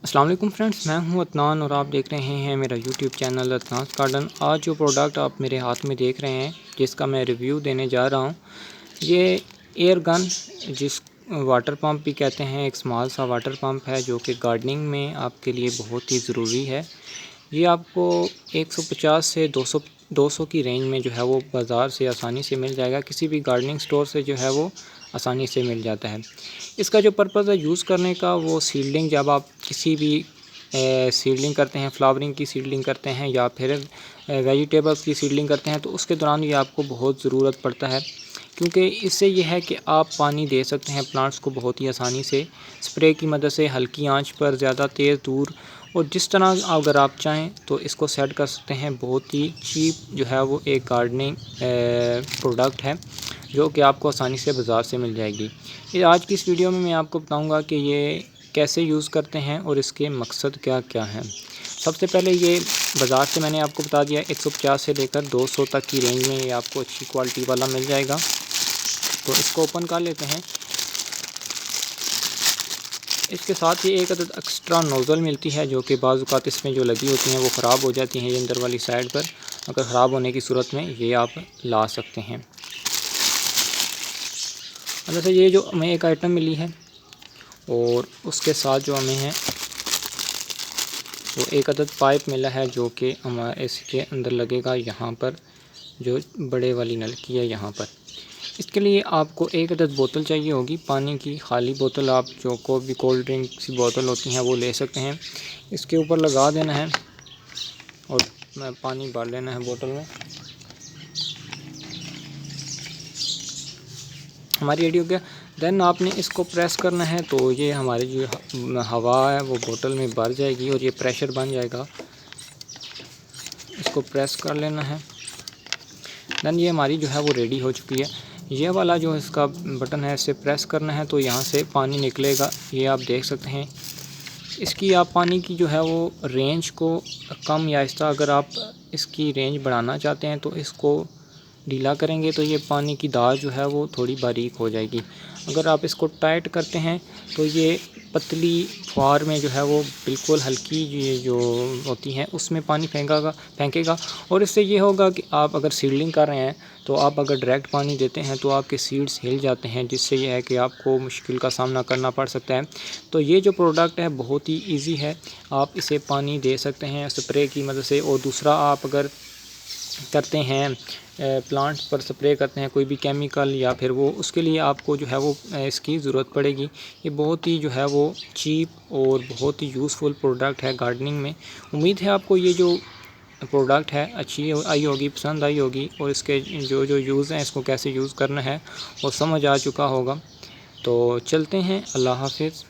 अस्सलाम वालेकुम फ्रेंड्स, मैं हूं अदनान और आप देख रहे हैं मेरा यूट्यूब चैनल अदनान गार्डन। आज जो प्रोडक्ट आप मेरे हाथ में देख रहे हैं जिसका मैं रिव्यू देने जा रहा हूं, ये एयर गन जिस वाटर पंप भी कहते हैं, एक स्मॉल सा वाटर पंप है जो कि गार्डनिंग में आपके लिए बहुत ही ज़रूरी है। ये आपको 150 से 200 की रेंज में जो है वो बाज़ार से आसानी से मिल जाएगा, किसी भी गार्डनिंग स्टोर से जो है वो आसानी से मिल जाता है। इसका जो पर्पज़ है यूज़ करने का, वो सीडलिंग, जब आप किसी भी सीडलिंग करते हैं, फ्लावरिंग की सीडलिंग करते हैं या फिर वेजिटेबल्स की सीडलिंग करते हैं, तो उसके दौरान ये आपको बहुत ज़रूरत पड़ता है, क्योंकि इससे यह है कि आप पानी दे सकते हैं प्लांट्स को बहुत ही आसानी से स्प्रे की मदद से, हल्की आंच पर, ज़्यादा तेज़, दूर, और जिस तरह अगर आप चाहें तो इसको सेट कर सकते हैं। बहुत ही चीप जो है वो एक गार्डनिंग प्रोडक्ट है जो कि आपको आसानी से बाज़ार से मिल जाएगी। ये आज की इस वीडियो में मैं आपको बताऊंगा कि ये कैसे यूज़ करते हैं और इसके मकसद क्या क्या हैं। सबसे पहले ये बाज़ार से मैंने आपको बता दिया 150 से लेकर 200 तक की रेंज में ये आपको अच्छी क्वालिटी वाला मिल जाएगा। तो इसको ओपन कर लेते हैं। इसके साथ ही एक अदद एक्स्ट्रा नोज़ल मिलती है जो कि बाज़ औक़ात इसमें जो लगी होती हैं वो ख़राब हो जाती हैं। ये अंदर वाली साइड पर अगर ख़राब होने की सूरत में ये आप ला सकते हैं। वैसे ये जो हमें एक आइटम मिली है और उसके साथ जो हमें है वो एक अदद पाइप मिला है जो कि हमारे इसके अंदर लगेगा, यहाँ पर जो बड़े वाली नलकी है यहाँ पर। इसके लिए आपको एक अदद बोतल चाहिए होगी, पानी की खाली बोतल। आप जो को भी कोल्ड ड्रिंक की बोतल होती हैं वो ले सकते हैं। इसके ऊपर लगा देना है और पानी भर लेना है बोतल में। हमारी रेडी हो गया। देन आपने इसको प्रेस करना है तो ये हमारी जो हवा है वो बोतल में भर जाएगी और ये प्रेशर बन जाएगा। इसको प्रेस कर लेना है। देन ये हमारी जो है वो रेडी हो चुकी है। ये वाला जो इसका बटन है, इसे प्रेस करना है तो यहाँ से पानी निकलेगा, ये आप देख सकते हैं। इसकी आप पानी की जो है वो रेंज को कम या आहिस्ता, अगर आप इसकी रेंज बढ़ाना चाहते हैं तो इसको ढीला करेंगे तो ये पानी की धार जो है वो थोड़ी बारीक हो जाएगी। अगर आप इसको टाइट करते हैं तो ये पतली फुहार में जो है वो बिल्कुल हल्की ये जो होती हैं उसमें पानी फेंकेगा। और इससे ये होगा कि आप अगर सीडलिंग कर रहे हैं तो आप अगर डायरेक्ट पानी देते हैं तो आपके सीड्स हिल जाते हैं, जिससे ये है कि आपको मुश्किल का सामना करना पड़ सकता है। तो ये जो प्रोडक्ट है बहुत ही ईजी है, आप इसे पानी दे सकते हैं स्प्रे की मदद से। और दूसरा, आप अगर करते हैं प्लांट्स पर स्प्रे करते हैं कोई भी केमिकल या फिर वो, उसके लिए आपको जो है वो इसकी ज़रूरत पड़ेगी। ये बहुत ही जो है वो चीप और बहुत ही यूज़फुल प्रोडक्ट है गार्डनिंग में। उम्मीद है आपको ये जो प्रोडक्ट है अच्छी आई होगी, पसंद आई होगी, और इसके जो जो यूज़ हैं, इसको कैसे यूज़ करना है वो समझ आ चुका होगा। तो चलते हैं, अल्लाह हाफिज़।